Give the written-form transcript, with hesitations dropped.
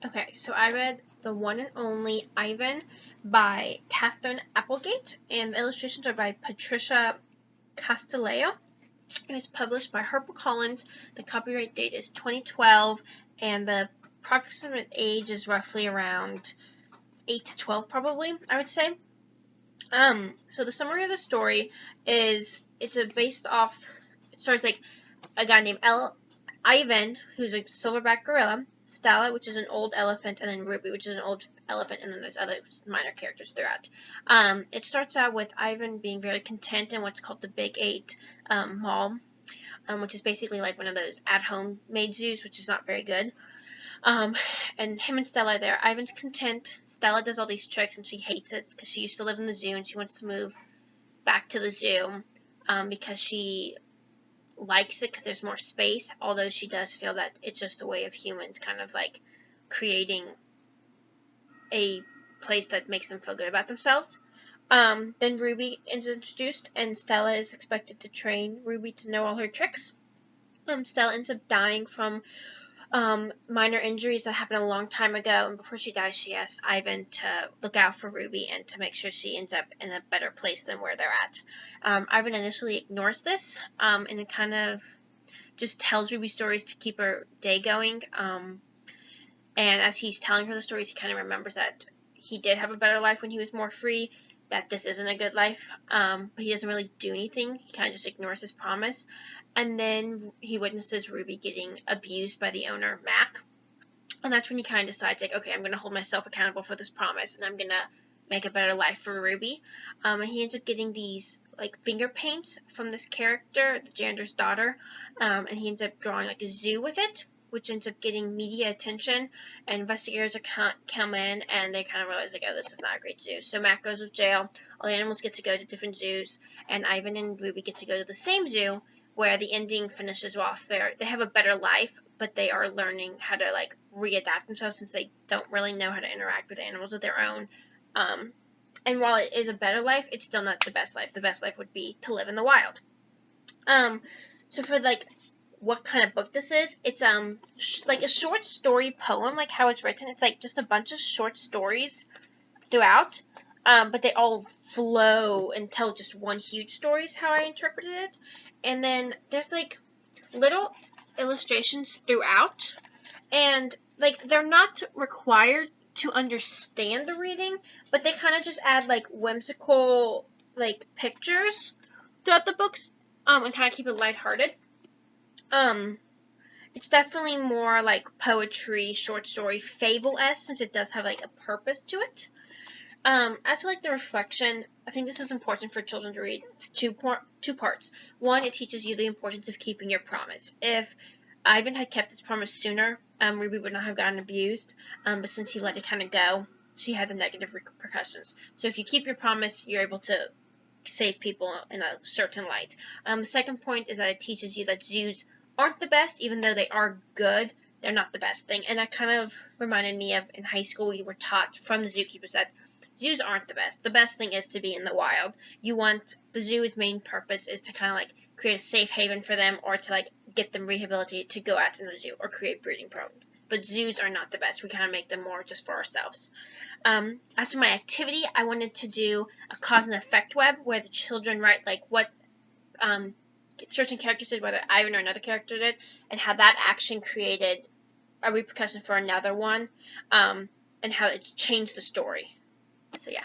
Okay, so I read The One and Only Ivan by Catherine Applegate, and the illustrations are by Patricia Castillo. It was published by HarperCollins. The copyright date is 2012, and the approximate age is roughly around 8 to 12, probably, I would say. So the summary of the story is it starts like a guy named Ivan, who's a silverback gorilla, Stella, which is an old elephant, and then Ruby, which is an old elephant, and then there's other minor characters throughout. It starts out with Ivan being very content in what's called the Big 8 mall, which is basically like one of those at-home made zoos, which is not very good. And him and Stella are there. Ivan's content. Stella does all these tricks, and she hates it because she used to live in the zoo, and she wants to move back to the zoo because she likes it because there's more space, although she does feel that it's just a way of humans kind of like creating a place that makes them feel good about themselves. Then Ruby is introduced, and Stella is expected to train Ruby to know all her tricks. Stella ends up dying from minor injuries that happened a long time ago, and before she dies, she asks Ivan to look out for Ruby and to make sure she ends up in a better place than where they're at. Ivan initially ignores this, and it kind of just tells Ruby stories to keep her day going. And as he's telling her the stories, he kind of remembers that he did have a better life when he was more free, that this isn't a good life, but he doesn't really do anything. He kind of just ignores his promise. And then he witnesses Ruby getting abused by the owner, Mac. And that's when he kind of decides, like, okay, I'm going to hold myself accountable for this promise, and I'm going to make a better life for Ruby. And he ends up getting these, like, finger paints from this character, the janitor's daughter, and he ends up drawing, like, a zoo with it, which ends up getting media attention, and investigators come in, and they kind of realize, like, oh, this is not a great zoo. So Mac goes to jail, all the animals get to go to different zoos, and Ivan and Ruby get to go to the same zoo, where the ending finishes off there. They have a better life, but they are learning how to, like, readapt themselves since they don't really know how to interact with animals of their own. And while it is a better life, it's still not the best life. The best life would be to live in the wild. So for, like, what kind of book this is, it's, like a short story poem, like how it's written. It's, like, just a bunch of short stories throughout, but they all flow and tell just one huge story is how I interpreted it. And then there's, like, little illustrations throughout, and, like, they're not required to understand the reading, but they kind of just add, like, whimsical, like, pictures throughout the books, and kind of keep it lighthearted. It's definitely more, like, poetry, short story, fable-esque, since it does have, like, a purpose to it. As for, like, the reflection, I think this is important for children to read. Two parts. One, it teaches you the importance of keeping your promise. If Ivan had kept his promise sooner, Ruby would not have gotten abused, but since he let it kind of go, she had the negative repercussions. So if you keep your promise, you're able to save people in a certain light. The second point is that it teaches you that zoos aren't the best, even though they are good. They're not the best thing, and that kind of reminded me of in high school we were taught from the zookeepers that zoos aren't the best. The best thing is to be in the wild. The zoo's main purpose is to kind of, like, create a safe haven for them, or to, like, get them rehabilitated to go out in the zoo or create breeding programs. But zoos are not the best. We kind of make them more just for ourselves. As for my activity, I wanted to do a cause and effect web where the children write, like, what certain characters did, whether Ivan or another character did, and how that action created a repercussion for another one, and how it changed the story. So yeah.